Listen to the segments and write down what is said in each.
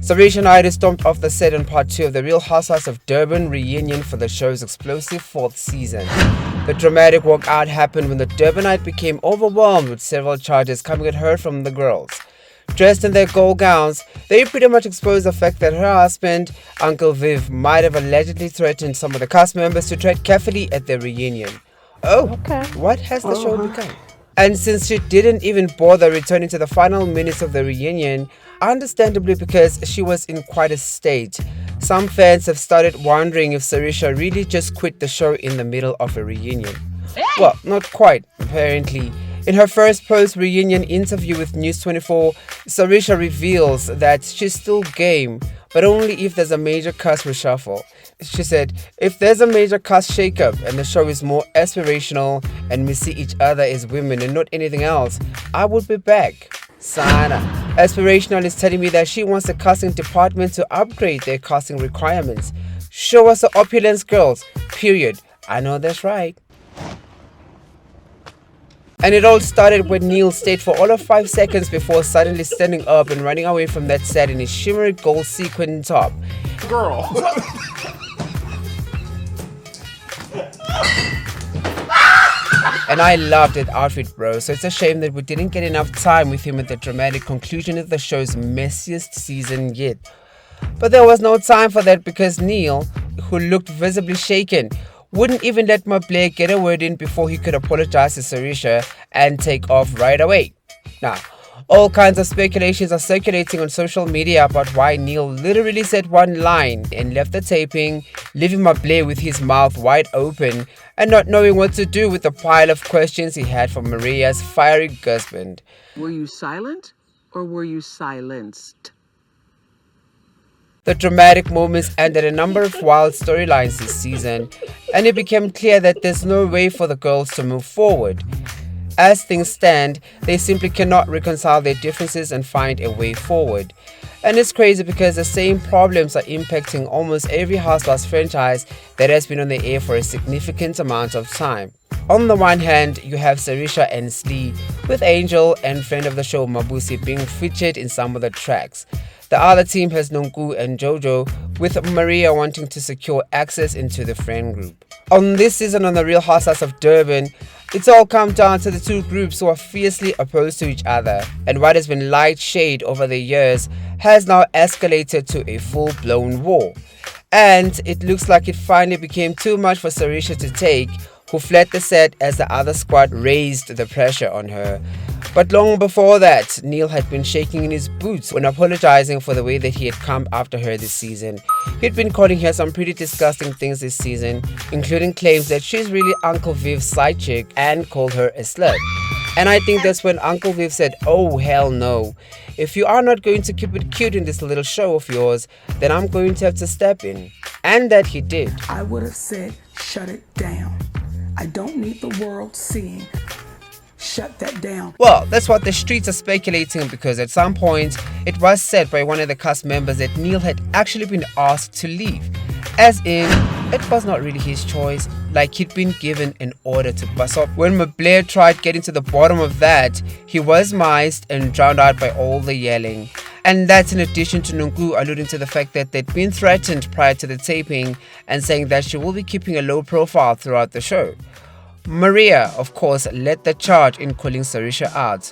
Sorisha Naidoo stormed off the set on part 2 of the Real Housewives of Durban reunion for the show's explosive 4th season. The dramatic walkout happened when the Durbanite became overwhelmed with several charges coming at her from the girls. Dressed in their gold gowns, they pretty much exposed the fact that her husband, Uncle Viv, might have allegedly threatened some of the cast members to tread carefully at their reunion. Oh, okay. What has the show become? And since she didn't even bother returning to the final minutes of the reunion, understandably because she was in quite a state, some fans have started wondering if Sorisha really just quit the show in the middle of a reunion. Well, not quite, apparently. In her first post-reunion interview with News 24, Sorisha reveals that she's still game, but only if there's a major cast reshuffle. She said, if there's a major cast shakeup and the show is more aspirational and we see each other as women and not anything else, I would be back. Sana. Aspirational is telling me that she wants the casting department to upgrade their casting requirements. Show us the opulence girls. Period. I know that's right. And it all started when Neil stayed for all of 5 seconds before suddenly standing up and running away from that set in his shimmery gold sequin top. Girl. And I loved that outfit, bro, so it's a shame that we didn't get enough time with him at the dramatic conclusion of the show's messiest season yet. But there was no time for that because Neil, who looked visibly shaken, wouldn't even let Blair get a word in before he could apologize to Sorisha and take off right away. Now, all kinds of speculations are circulating on social media about why Neil literally said one line and left the taping, leaving Blair with his mouth wide open and not knowing what to do with the pile of questions he had for Maria's fiery husband. Were you silent or were you silenced? The dramatic moments ended a number of wild storylines this season, and it became clear that there's no way for the girls to move forward. As things stand, they simply cannot reconcile their differences and find a way forward. And it's crazy because the same problems are impacting almost every Housewives franchise that has been on the air for a significant amount of time. On the one hand, you have Sorisha and Slee, with Angel and friend of the show Mabusi being featured in some of the tracks. The other team has Nonku and Jojo, with Maria wanting to secure access into the friend group. On this season on the Real Housewives of Durban, it's all come down to the two groups who are fiercely opposed to each other, and what has been light shade over the years has now escalated to a full-blown war. And it looks like it finally became too much for Sorisha to take, who fled the set as the other squad raised the pressure on her. But long before that, Neil had been shaking in his boots when apologizing for the way that he had come after her this season. He'd been calling her some pretty disgusting things this season, including claims that she's really Uncle Viv's side chick and called her a slut. And I think that's when Uncle Viv said, oh hell no. If you are not going to keep it cute in this little show of yours, then I'm going to have to step in. And that he did. I would have said, shut it down. I don't need the world seeing. Shut that down. Well, that's what the streets are speculating, because at some point it was said by one of the cast members that Neil had actually been asked to leave. As in, it was not really his choice, like he'd been given an order to bust up. When Blair tried getting to the bottom of that, he was mic'd and drowned out by all the yelling. And that's in addition to Nonku alluding to the fact that they'd been threatened prior to the taping and saying that she will be keeping a low profile throughout the show. Maria, of course, led the charge in calling Sorisha out.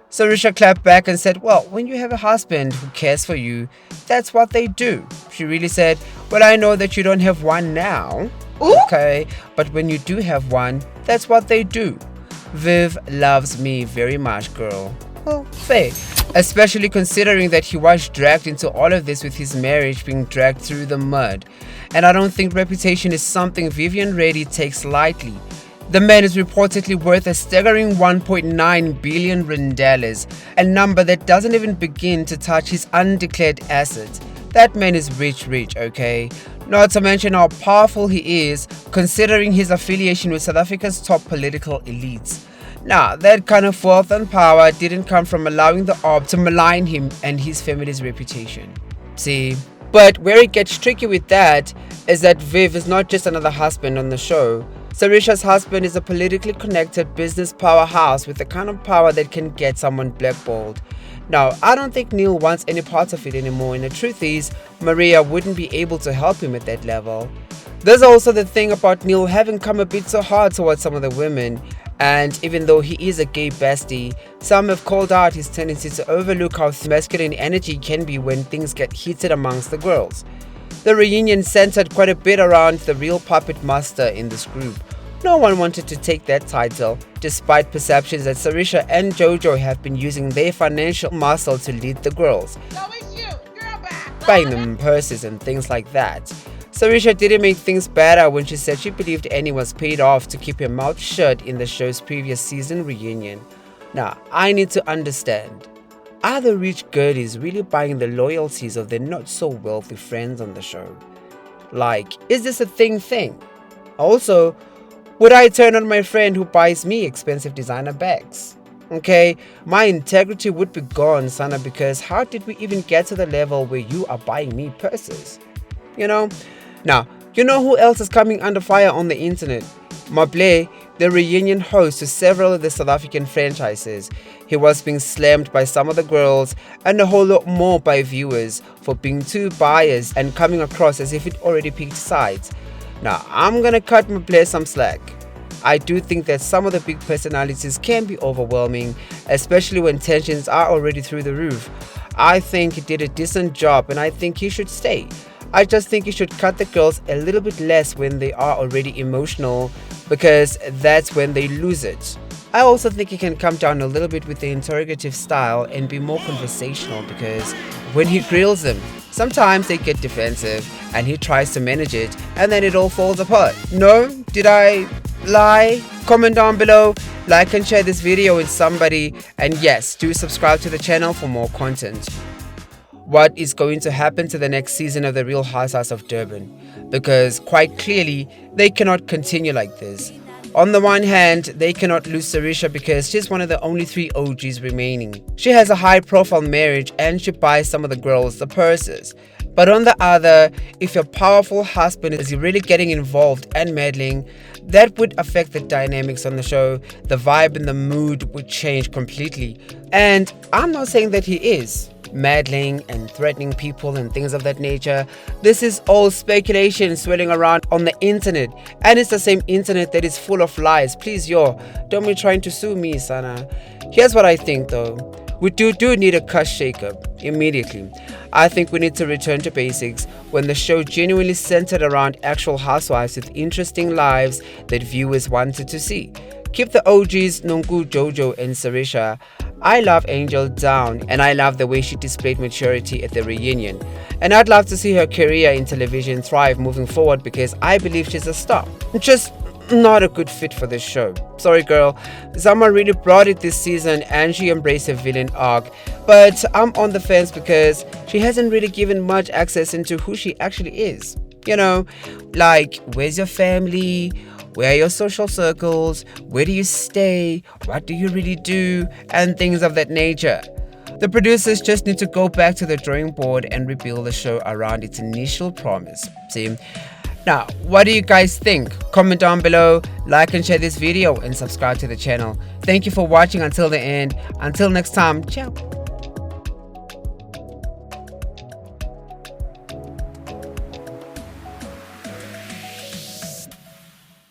Sorisha clapped back and said, well, when you have a husband who cares for you, that's what they do. She really said, well, I know that you don't have one now. Ooh. Okay, but when you do have one, that's what they do. Viv loves me very much, girl. Well, fair. Especially considering that he was dragged into all of this with his marriage being dragged through the mud. And I don't think reputation is something Vivian Reddy takes lightly. The man is reportedly worth a staggering 1.9 billion rand, a number that doesn't even begin to touch his undeclared assets. That man is rich, okay? Not to mention how powerful he is, considering his affiliation with South Africa's top political elites. Now, that kind of wealth and power didn't come from allowing the orb to malign him and his family's reputation. See? But where it gets tricky with that is that Viv is not just another husband on the show. Sorisha's husband is a politically connected business powerhouse with the kind of power that can get someone blackballed. Now, I don't think Neil wants any parts of it anymore, and the truth is, Maria wouldn't be able to help him at that level. There's also the thing about Neil having come a bit so hard towards some of the women, and even though he is a gay bestie, some have called out his tendency to overlook how masculine energy can be when things get heated amongst the girls. The reunion centered quite a bit around the real puppet master in this group. No one wanted to take that title, despite perceptions that Sorisha and Jojo have been using their financial muscle to lead the girls, buying them purses and things like that. Sorisha didn't make things better when she said she believed Annie was paid off to keep her mouth shut in the show's previous season reunion. Now, I need to understand, are the rich girlies really buying the loyalties of their not so wealthy friends on the show? Like, is this a thing? Also, would I turn on my friend who buys me expensive designer bags? Okay, my integrity would be gone, Sana, because how did we even get to the level where you are buying me purses? You know? Now, you know who else is coming under fire on the internet? Mable, the reunion host to several of the South African franchises. He was being slammed by some of the girls and a whole lot more by viewers for being too biased and coming across as if it already picked sides. Now, I'm gonna cut Mable some slack. I do think that some of the big personalities can be overwhelming, especially when tensions are already through the roof. I think he did a decent job and I think he should stay. I just think you should cut the girls a little bit less when they are already emotional, because that's when they lose it. I also think he can come down a little bit with the interrogative style and be more conversational, because when he grills them, sometimes they get defensive and he tries to manage it and then it all falls apart. No? Did I lie? Comment down below, like and share this video with somebody, and yes, do subscribe to the channel for more content. What is going to happen to the next season of The Real Housewives of Durban? Because quite clearly, they cannot continue like this. On the one hand, they cannot lose Sorisha because she's one of the only 3 OGs remaining. She has a high-profile marriage and she buys some of the girls the purses. But on the other, if your powerful husband is really getting involved and meddling, that would affect the dynamics on the show. The vibe and the mood would change completely. And I'm not saying that he is meddling and threatening people and things of that nature. This is all speculation swirling around on the internet, and it's the same internet that is full of lies. Please, don't be trying to sue me, Sana. Here's what I think though. We do need a cuss shakeup immediately. I think we need to return to basics when the show genuinely centered around actual housewives with interesting lives that viewers wanted to see. Keep the OGs Nonku, Jojo and Sorisha. I love Angel down and I love the way she displayed maturity at the reunion. And I'd love to see her career in television thrive moving forward because I believe she's a star. Just not a good fit for this show. Sorry girl, Zama really brought it this season and she embraced her villain arc. But I'm on the fence because she hasn't really given much access into who she actually is. You know, like where's your family? Where are your social circles? Where do you stay? What do you really do? And things of that nature. The producers just need to go back to the drawing board and rebuild the show around its initial promise. See? Now, what do you guys think? Comment down below, like and share this video, and subscribe to the channel. Thank you for watching until the end. Until next time, ciao.